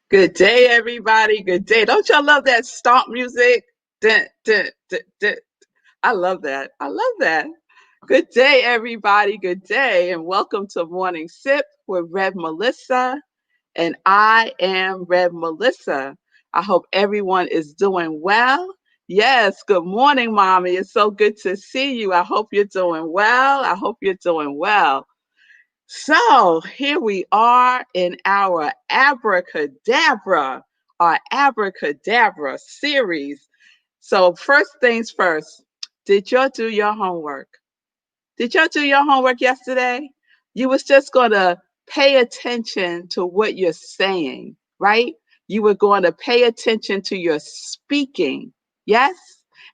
Good day, everybody. Good day. Don't y'all love that stomp music? Dun, dun, dun, dun. I love that. I love that. Good day, everybody. Good day, and welcome to Morning Sip with Rev Melissa. And I am Rev Melissa. I hope everyone is doing well. Yes, good morning, Mommy. It's so good to see you. I hope you're doing well. I hope you're doing well. So here we are in our Abracadabra series. So first things first, did y'all do your homework? Did y'all do your homework yesterday? You was just going to pay attention to what you're saying, right? You were going to pay attention to your speaking. Yes?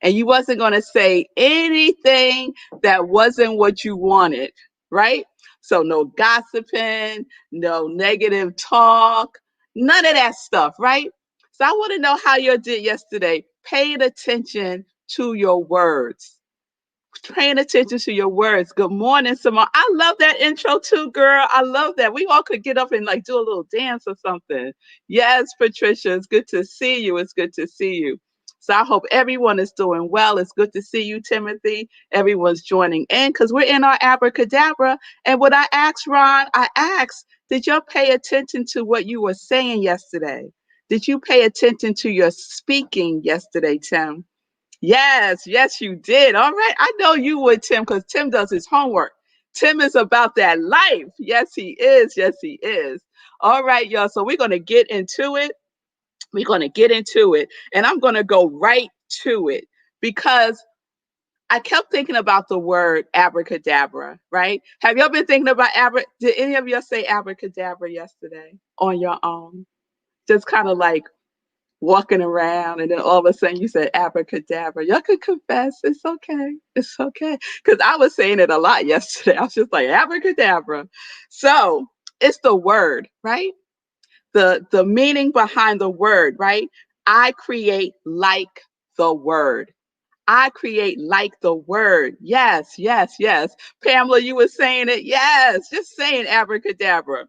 And you wasn't going to say anything that wasn't what you wanted, right? So no gossiping, no negative talk, none of that stuff, right? So I want to know how you did yesterday. Paying attention to your words, paying attention to your words. Good morning, Simone. I love that intro too, girl. I love that. We all could get up and like do a little dance or something. Yes, Patricia, it's good to see you. It's good to see you. So I hope everyone is doing well. It's good to see you, Timothy. Everyone's joining in because we're in our abracadabra. And what I asked Ron, I asked, did y'all pay attention to what you were saying yesterday? Did you pay attention to your speaking yesterday, Tim? Yes, yes, you did. All right. I know you would, Tim, because Tim does his homework. Tim is about that life. Yes, he is. Yes, he is. All right, y'all. So we're going to get into it. We're going to get into it. And I'm going to go right to it because I kept thinking about the word abracadabra, right? Have y'all been thinking about Did any of y'all say abracadabra yesterday on your own? Just kind of like walking around and then all of a sudden you said abracadabra. Y'all could confess. It's okay. It's okay. Because I was saying it a lot yesterday. I was just like abracadabra. So it's the word, right? The meaning behind the word, right? I create like the word. I create like the word. Yes, yes, yes. Pamela, you were saying it. Yes, just saying abracadabra.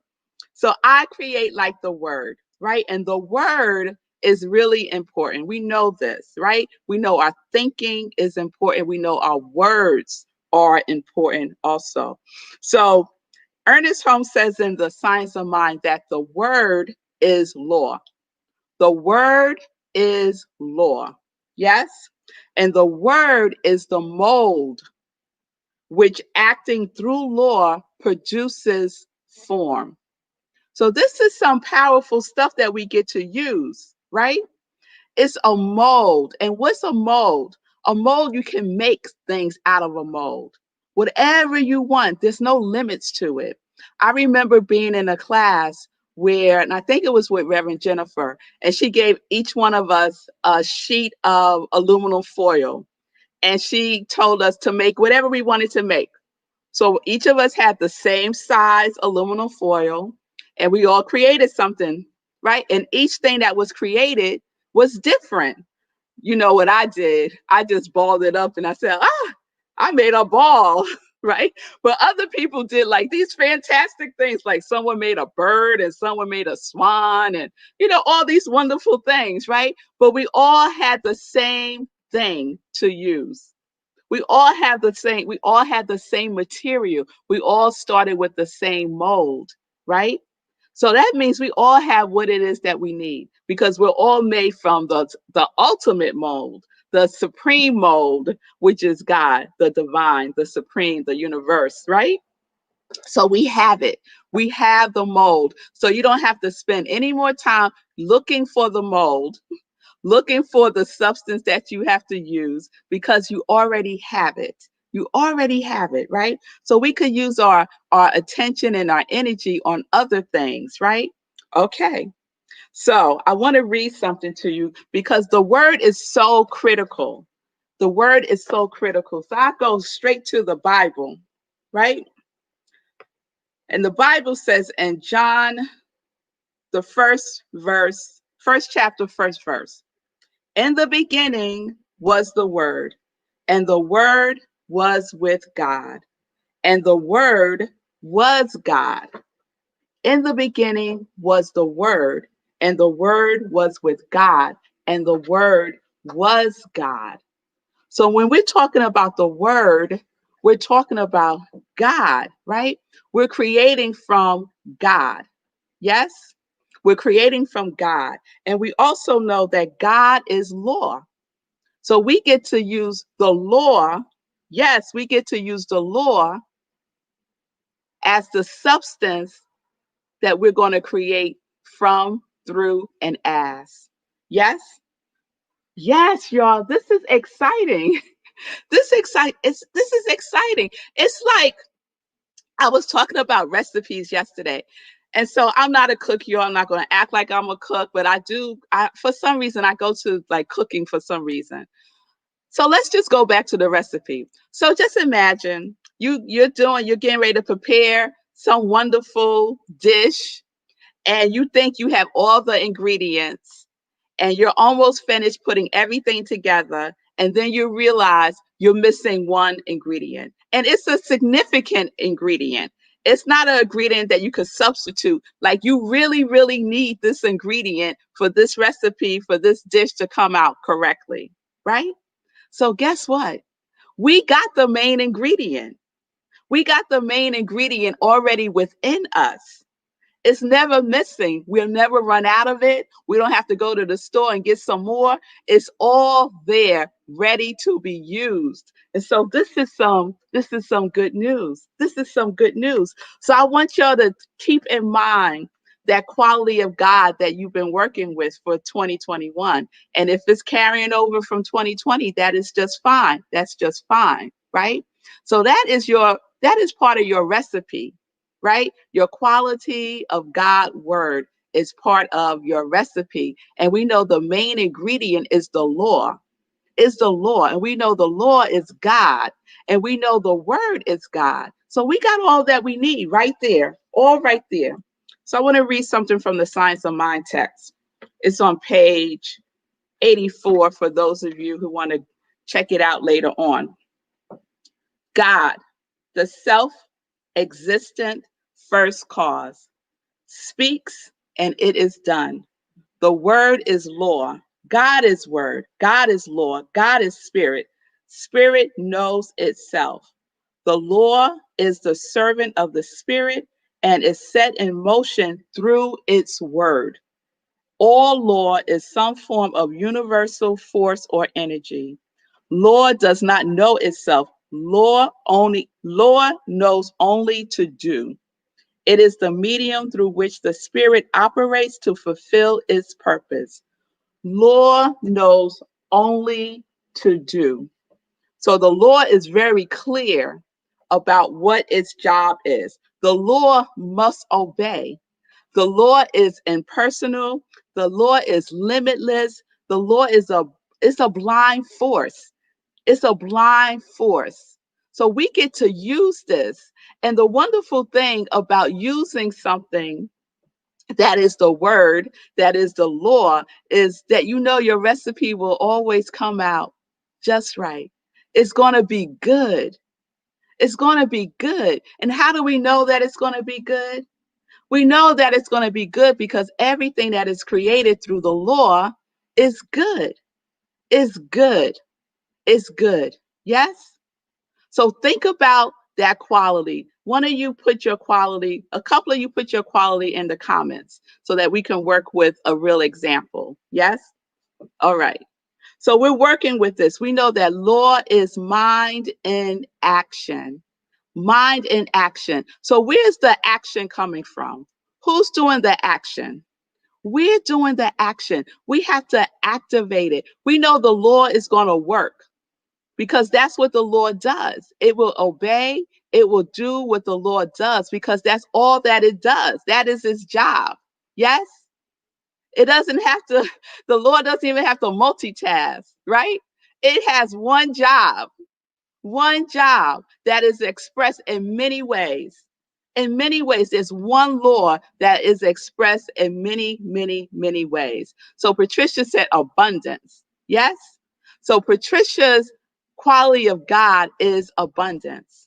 So I create like the word, right? And the word is really important. We know this, right? We know our thinking is important. We know our words are important also. So Ernest Holmes says in The Science of Mind that the word is law. The word is law. Yes? And the word is the mold which acting through law produces form. So this is some powerful stuff that we get to use, right? It's a mold. And what's a mold? A mold, you can make things out of a mold. Whatever you want, there's no limits to it. I remember being in a class where, and I think it was with Reverend Jennifer, and she gave each one of us a sheet of aluminum foil. And she told us to make whatever we wanted to make. So each of us had the same size aluminum foil and we all created something, right? And each thing that was created was different. You know what I did? I just balled it up and I said, I made a ball, right? But other people did like these fantastic things, like someone made a bird and someone made a swan and, all these wonderful things, right? But we all had the same thing to use. We all had the same material. We all started with the same mold, right? So that means we all have what it is that we need because we're all made from the ultimate mold, the supreme mold, which is God, the divine, the supreme, the universe, right? So we have it. We have the mold. So you don't have to spend any more time looking for the mold, looking for the substance that you have to use because you already have it. You already have it, right? So we could use our attention and our energy on other things, right? Okay. So I want to read something to you because the word is so critical. The word is so critical. So I go straight to the Bible, right? And the Bible says in John, the first chapter, first verse. In the beginning was the Word, and the Word was with God, and the Word was God. In the beginning was the Word, and the Word was with God, and the Word was God. So when we're talking about the Word, we're talking about God, right? We're creating from God. Yes? We're creating from God. And we also know that God is law. So we get to use the law. Yes, we get to use the law as the substance that we're going to create from, through, and as. Yes? Yes, y'all. This is exciting. This is exciting. It's like I was talking about recipes yesterday. And so I'm not a cook, y'all. I'm not going to act like I'm a cook, but for some reason, I go to like cooking for some reason. So let's just go back to the recipe. So just imagine you're getting ready to prepare some wonderful dish, and you think you have all the ingredients, and you're almost finished putting everything together, and then you realize you're missing one ingredient, and it's a significant ingredient. It's not an ingredient that you could substitute. Like, you really, really need this ingredient for this recipe, for this dish to come out correctly, right? So guess what? We got the main ingredient. We got the main ingredient already within us. It's never missing. We'll never run out of it. We don't have to go to the store and get some more. It's all there, ready to be used. And so this is some good news. This is some good news. So I want y'all to keep in mind that quality of God that you've been working with for 2021. And if it's carrying over from 2020, that is just fine. That's just fine, right? So that is part of your recipe, right? Your quality of God word is part of your recipe. And we know the main ingredient is the law, is the law. And we know the law is God. And we know the word is God. So we got all that we need right there, all right there. So I want to read something from the Science of Mind text. It's on page 84 for those of you who want to check it out later on. God, the self existent first cause, speaks and it is done. The word is law. God is word. God is law. God is spirit. Spirit knows itself. The law is the servant of the spirit and is set in motion through its word. All law is some form of universal force or energy. Law does not know itself. Law knows only to do. It is the medium through which the spirit operates to fulfill its purpose. Law knows only to do. So the law is very clear about what its job is. The law must obey. The law is impersonal. The law is limitless. The law is a blind force. It's a blind force. So we get to use this. And the wonderful thing about using something that is the word, that is the law, is that your recipe will always come out just right. It's going to be good. It's going to be good. And how do we know that it's going to be good? We know that it's going to be good because everything that is created through the law is good. Is good. Is good. Yes? So think about that quality. One of you put your quality, a couple of you put your quality in the comments so that we can work with a real example. Yes? All right. So we're working with this. We know that law is mind in action. Mind in action. So where's the action coming from? Who's doing the action? We're doing the action. We have to activate it. We know the law is going to work because that's what the Lord does. It will obey, it will do what the Lord does because that's all that it does. That is its job. Yes? It doesn't have to, the Lord doesn't even have to multitask, right? It has one job that is expressed in many ways. In many ways, there's one law that is expressed in many, many, many ways. So Patricia said abundance. Yes? So Patricia's quality of God is abundance.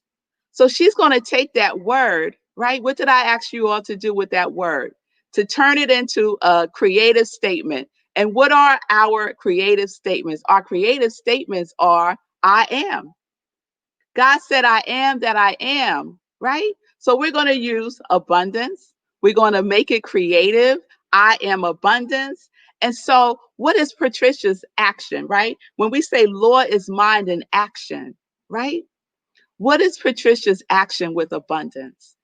So she's going to take that word, right? What did I ask you all to do with that word? to turn it into a creative statement. And what are our creative statements? Our creative statements are I am. God said, I am that I am, right? So we're going to use abundance. We're going to make it creative. I am abundance. And so, what is Patricia's action, right? When we say law is mind in action, right? What is Patricia's action with abundance?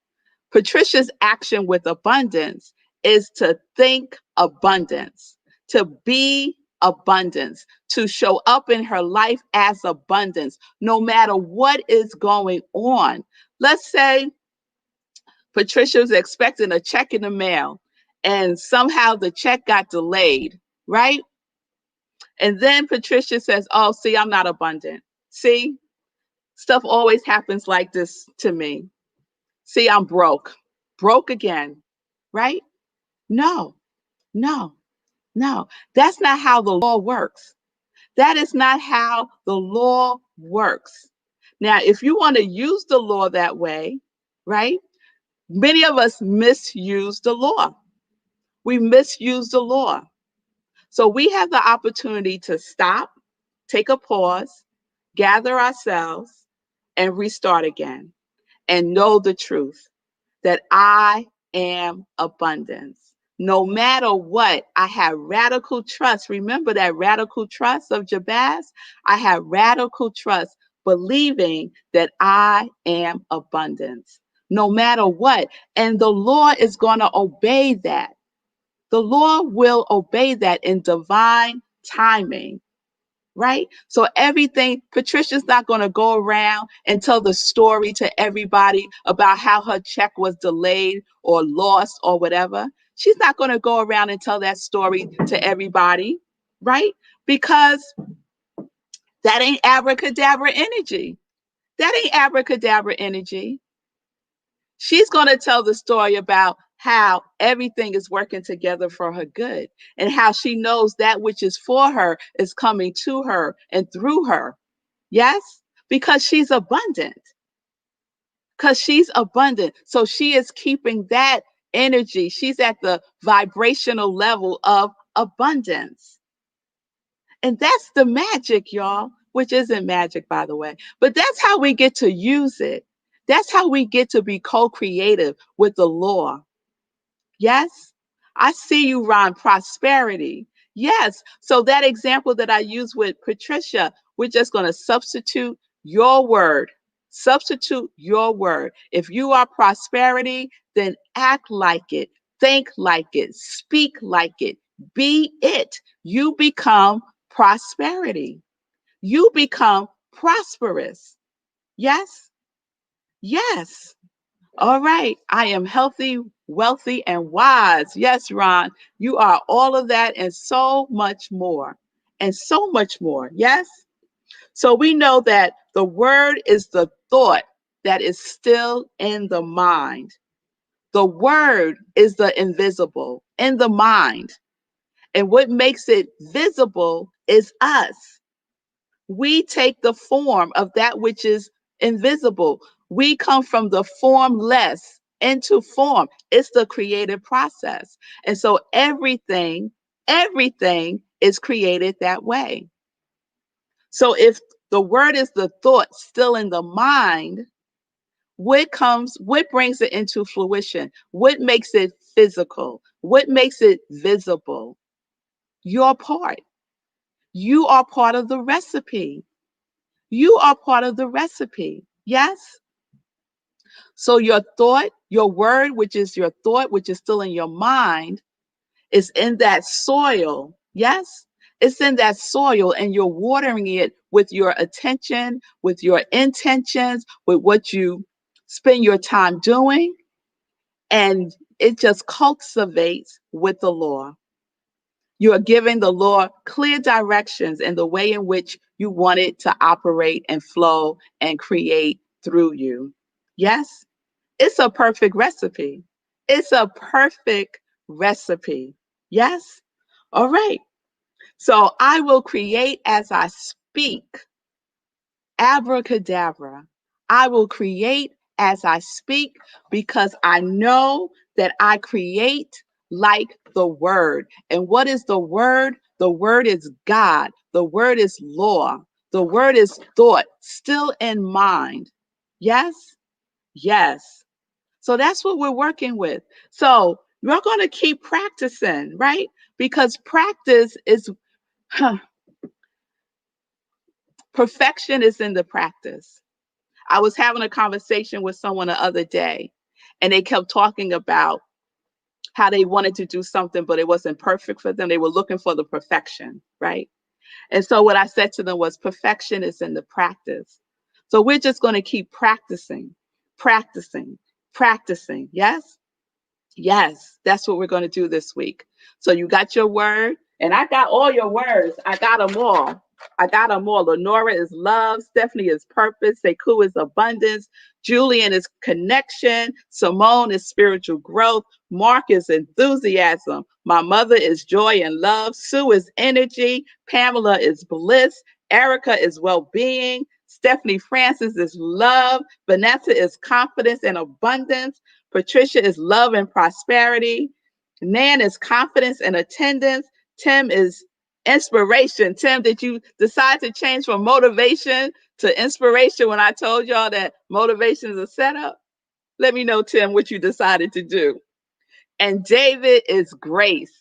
Patricia's action with abundance is to think abundance, to be abundance, to show up in her life as abundance, no matter what is going on. Let's say Patricia was expecting a check in the mail and somehow the check got delayed, right? And then Patricia says, oh, see, I'm not abundant. See, stuff always happens like this to me. See, I'm broke again, right? No, no, no. That's not how the law works. That is not how the law works. Now, if you want to use the law that way, right? Many of us misuse the law. We misuse the law. So we have the opportunity to stop, take a pause, gather ourselves, and restart again and know the truth that I am abundance. No matter what, I have radical trust. Remember that radical trust of Jabez? I have radical trust, believing that I am abundance. No matter what. And the law is going to obey that. The law will obey that in divine timing, right? So everything, Patricia's not going to go around and tell the story to everybody about how her check was delayed or lost or whatever. She's not going to go around and tell that story to everybody, right? Because that ain't abracadabra energy. That ain't abracadabra energy. She's going to tell the story about how everything is working together for her good and how she knows that which is for her is coming to her and through her. Yes, because she's abundant. Because she's abundant. So she is keeping that energy. She's at the vibrational level of abundance. And that's the magic, y'all, which isn't magic, by the way. But that's how we get to use it. That's how we get to be co creative with the law. Yes, I see you, Ron. Prosperity. Yes. So that example that I used with Patricia, we're just going to substitute your word. Substitute your word. If you are prosperity, then act like it, think like it, speak like it, be it. You become prosperity. You become prosperous. Yes. Yes. All right. I am healthy, wealthy, and wise. Yes, Ron, you are all of that and so much more. And so much more. Yes. So we know that the word is the thought that is still in the mind. The word is the invisible in the mind. And what makes it visible is us. We take the form of that which is invisible. We come from the formless into form. It's the creative process. And so everything is created that way. So if the word is the thought still in the mind, what brings it into fruition? What makes it physical? What makes it visible? Your part. You are part of the recipe. You are part of the recipe. Yes? So your thought, your word, which is your thought, which is still in your mind, is in that soil. Yes? It's in that soil and you're watering it with your attention, with your intentions, with what you spend your time doing. And it just cultivates with the law. You are giving the Lord clear directions in the way in which you want it to operate and flow and create through you. Yes, it's a perfect recipe. It's a perfect recipe. Yes. All right. So I will create as I speak. Abracadabra. I will create as I speak because I know that I create like the word. And what is the word? The word is God. The word is law. The word is thought, still in mind. Yes? Yes. So that's what we're working with. So we're going to keep practicing, right? Because practice is, perfection is in the practice. I was having a conversation with someone the other day, and they kept talking about how they wanted to do something, but it wasn't perfect for them. They were looking for the perfection, right? And so what I said to them was, perfection is in the practice. So we're just going to keep practicing, practicing, practicing. Yes? Yes, that's what we're going to do this week. So you got your word, and I got all your words. I got them all. I got them all. Lenora is love. Stephanie is purpose. Sekou is abundance. Julian is connection. Simone is spiritual growth. Mark is enthusiasm. My mother is joy and love. Sue is energy. Pamela is bliss. Erica is well-being. Stephanie Francis is love. Vanessa is confidence and abundance. Patricia is love and prosperity. Nan is confidence and attendance. Tim is inspiration. Tim, did you decide to change from motivation to inspiration when I told y'all that motivation is a setup? Let me know, Tim, what you decided to do. And David is grace.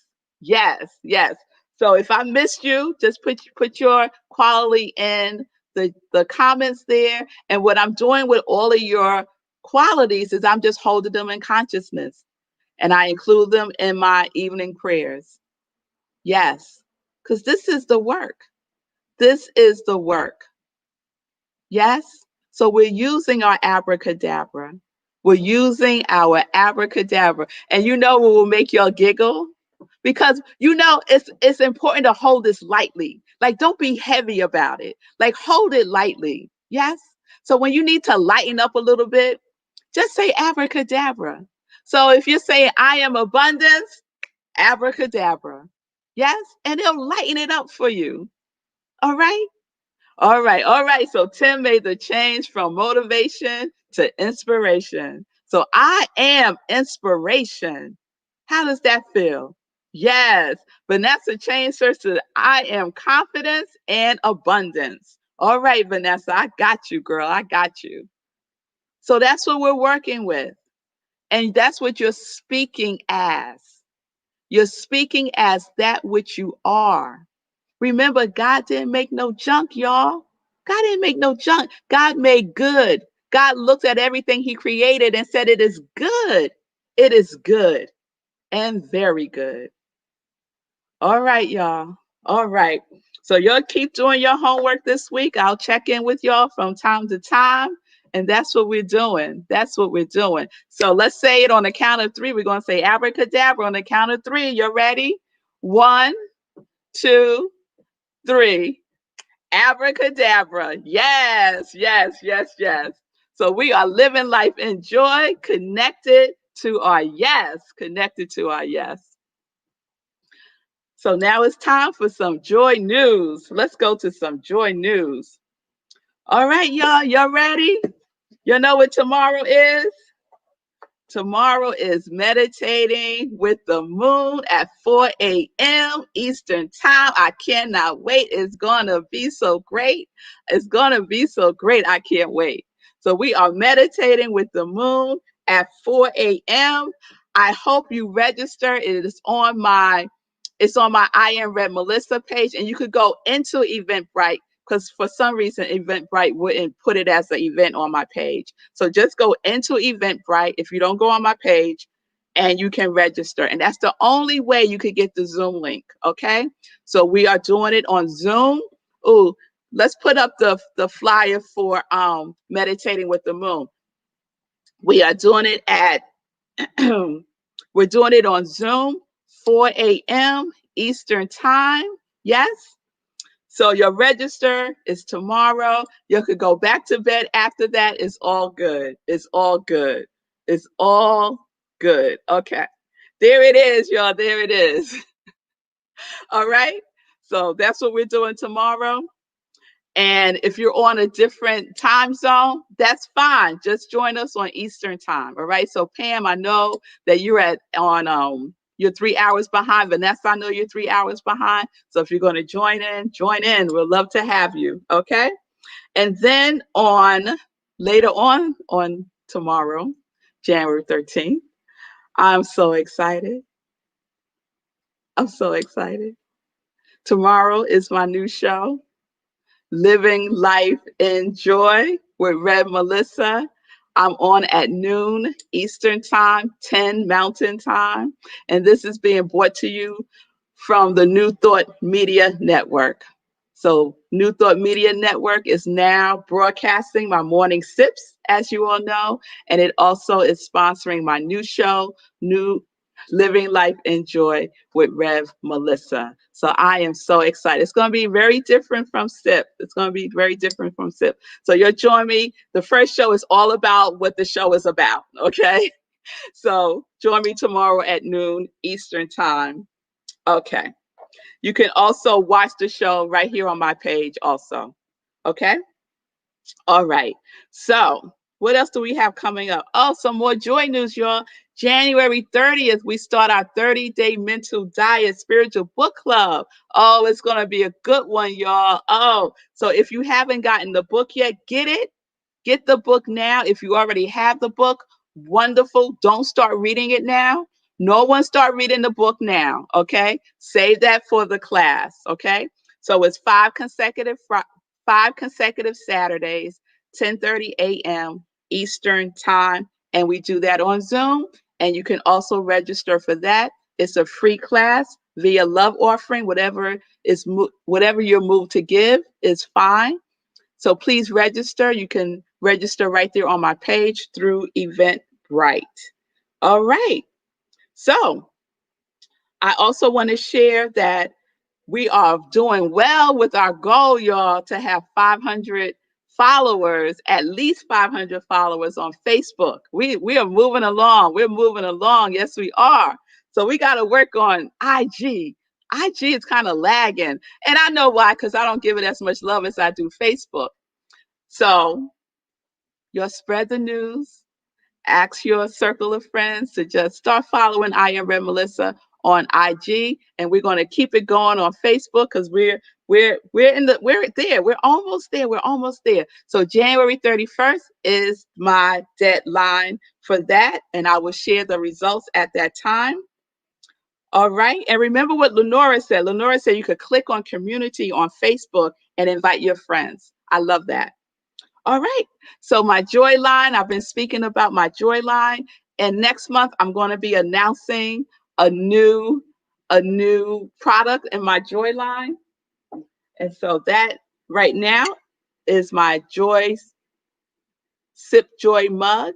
Yes, yes. So if I missed you, just put your quality in the comments there. And what I'm doing with all of your qualities is I'm just holding them in consciousness. And I include them in my evening prayers. Yes, because this is the work. This is the work. Yes? So we're using our abracadabra. We're using our abracadabra. And you know what will make y'all giggle? Because you know it's important to hold this lightly. Like, don't be heavy about it. Like, hold it lightly. Yes? So when you need to lighten up a little bit, just say abracadabra. So if you're saying I am abundance, abracadabra. Yes? And it'll lighten it up for you. All right? All right, all right. So Tim made the change from motivation to inspiration. So I am inspiration. How does that feel? Yes. Vanessa changed hers to I am confidence and abundance. All right, Vanessa, I got you, girl. I got you. So that's what we're working with. And that's what you're speaking as. You're speaking as that which you are. Remember, God didn't make no junk, y'all. God didn't make no junk. God made good. God looked at everything he created and said, it is good. It is good and very good. All right, y'all. All right. So y'all keep doing your homework this week. I'll check in with y'all from time to time. And that's what we're doing. That's what we're doing. So let's say it on the count of three. We're going to say abracadabra on the count of three. You ready? 1, 2, 3. Abracadabra. Yes, yes, yes, yes. So we are living life in joy, connected to our yes, connected to our yes. So now it's time for some joy news. Let's go to some joy news. All right, y'all, y'all ready? You know what tomorrow is? Tomorrow is meditating with the moon at 4 a.m. Eastern time. I cannot wait. It's going to be so great. It's going to be so great. I can't wait. So we are meditating with the moon at 4 a.m. I hope you register. It's on my I Am Red Melissa page, and you could go into Eventbrite because for some reason Eventbrite wouldn't put it as an event on my page. So just go into Eventbrite if you don't go on my page, and you can register. And that's the only way you could get the Zoom link. Okay. So we are doing it on Zoom. Ooh, let's put up the flyer for meditating with the moon. We are doing it at we're doing it on Zoom, 4 a.m. Eastern time. Yes. So your register is tomorrow. You could go back to bed after that. It's all good. It's all good. It's all good. Okay. There it is, y'all. There it is. All right. So that's what we're doing tomorrow. And if you're on a different time zone, that's fine. Just join us on Eastern time. All right. So Pam, I know that you're on You're 3 hours behind. Vanessa, I know you're 3 hours behind. So if you're going to join in, join in. We'd love to have you. Okay. And then later on tomorrow, January 13th, I'm so excited. I'm so excited. Tomorrow is my new show, Living Life in Joy with Rev Melissa. I'm on at noon Eastern Time, 10 Mountain Time. And this is being brought to you from the New Thought Media Network. So, New Thought Media Network is now broadcasting my morning sips, as you all know, and it also is sponsoring my new show, New Living Life in Joy with Rev Melissa. So I am so excited. It's going to be very different from SIP. It's going to be very different from SIP. So you'll join me. The first show is all about what the show is about. Okay. So join me tomorrow at noon Eastern Time. Okay. You can also watch the show right here on my page also. Okay. All right. So, what else do we have coming up? Oh, some more joy news, y'all. January 30th, we start our 30-day mental diet spiritual book club. Oh, it's going to be a good one, y'all. Oh, so if you haven't gotten the book yet, get it. Get the book now. If you already have the book, wonderful. Don't start reading it now. No one start reading the book now, okay? Save that for the class, okay? So it's five consecutive Saturdays, 10:30 a.m. Eastern time, and we do that on Zoom. And you can also register for that. It's a free class via love offering. Whatever you're moved to give is fine. So please register. You can register right there on my page through Eventbrite. All right. So I also want to share that we are doing well with our goal, y'all, to have 500 followers, at least 500 followers on Facebook. We are moving along. We're moving along. Yes, we are. So we got to work on IG. IG is kind of lagging. And I know why, because I don't give it as much love as I do Facebook. So you'll spread the news, ask your circle of friends to just start following I Am Red Melissa on IG, and we're going to keep it going on Facebook because we're there. We're almost there. We're almost there. So January 31st is my deadline for that, and I will share the results at that time. All right. And remember what Lenora said. Lenora said you could click on community on Facebook and invite your friends. I love that. All right. So my Joyline, I've been speaking about my Joyline, and next month I'm going to be announcing a new product in my Joyline. And so that right now is my Joy Sip Joy mug.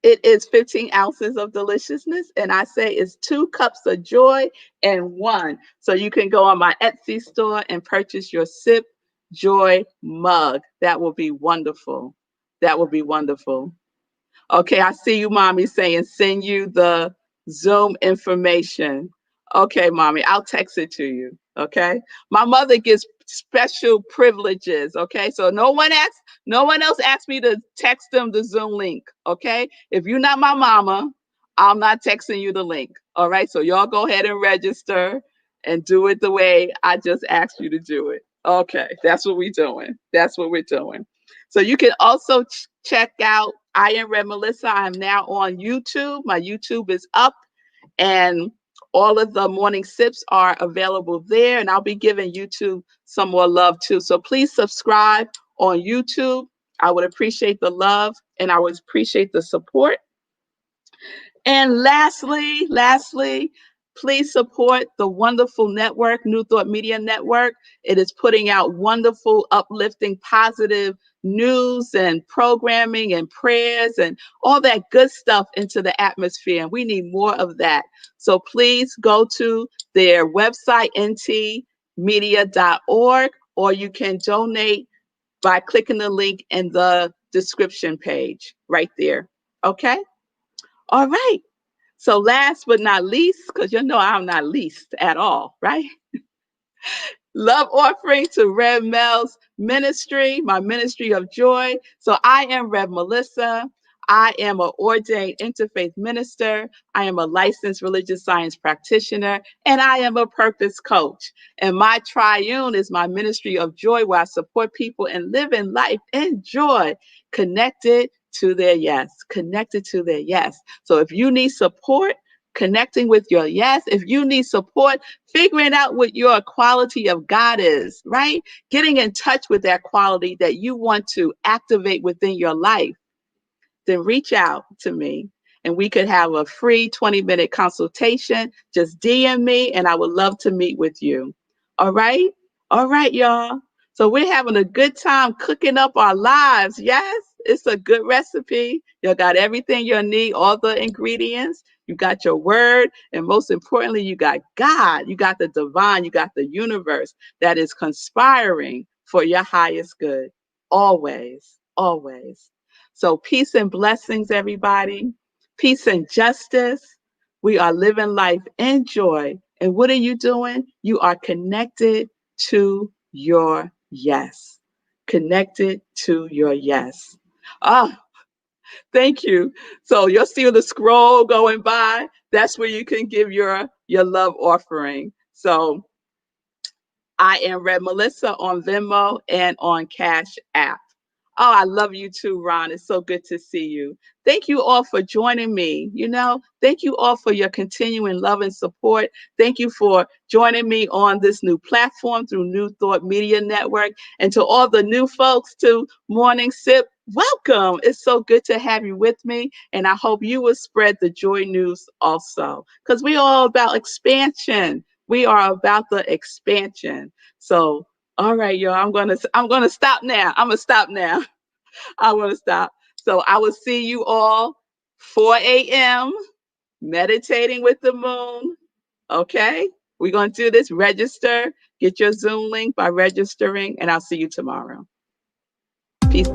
It is 15 ounces of deliciousness, and I say it's 2 cups of joy and one. So you can go on my Etsy store and purchase your Sip Joy mug. That will be wonderful. That will be wonderful. Okay, I see you, mommy, saying send you the Zoom information. Okay, mommy, I'll text it to you. Okay. My mother gets special privileges. Okay. So no one else asked me to text them the Zoom link. Okay. If you're not my mama, I'm not texting you the link. All right. So y'all go ahead and register and do it the way I just asked you to do it. Okay. That's what we're doing. That's what we're doing. So you can also check out I Am Red Melissa. I'm now on YouTube. My YouTube is up, and all of the morning sips are available there. And I'll be giving YouTube some more love too. So please subscribe on YouTube. I would appreciate the love and I would appreciate the support. And lastly, please support the wonderful network, New Thought Media Network. It is putting out wonderful, uplifting, positive news and programming and prayers and all that good stuff into the atmosphere. And we need more of that. So please go to their website, ntmedia.org, or you can donate by clicking the link in the description page right there. Okay? All right. So last but not least, because you know I'm not least at all, right? Love offering to Rev Mel's ministry, my ministry of joy. So I am Rev Melissa. I am an ordained interfaith minister. I am a licensed religious science practitioner, and I am a purpose coach. And my triune is my ministry of joy, where I support people in living life in joy, connected to their yes, connected to their yes. So if you need support, connecting with your yes, if you need support, figuring out what your quality of God is, right? Getting in touch with that quality that you want to activate within your life, then reach out to me and we could have a free 20-minute consultation. Just DM me and I would love to meet with you. All right? All right, y'all. So we're having a good time cooking up our lives. Yes, it's a good recipe. You got everything you need, all the ingredients. You got your word. And most importantly, you got God. You got the divine. You got the universe that is conspiring for your highest good. Always, always. So, peace and blessings, everybody. Peace and justice. We are living life in joy. And what are you doing? You are connected to your yes. Connected to your yes. Ah, thank you. So you'll see the scroll going by. That's where you can give your love offering. So I am Red Melissa on Venmo and on Cash App. Oh, I love you too, Ron. It's so good to see you. Thank you all for joining me. Thank you all for your continuing love and support. Thank you for joining me on this new platform through New Thought Media Network. And to all the new folks to Morning Sip, welcome. It's so good to have you with me. And I hope you will spread the joy news also, because we're all about expansion. We are about the expansion. So, all right, y'all. I'm gonna stop now. I'm gonna stop now. I want to stop. So I will see you all 4 a.m. meditating with the moon. Okay? We're going to do this. Register. Get your Zoom link by registering, and I'll see you tomorrow. Peace.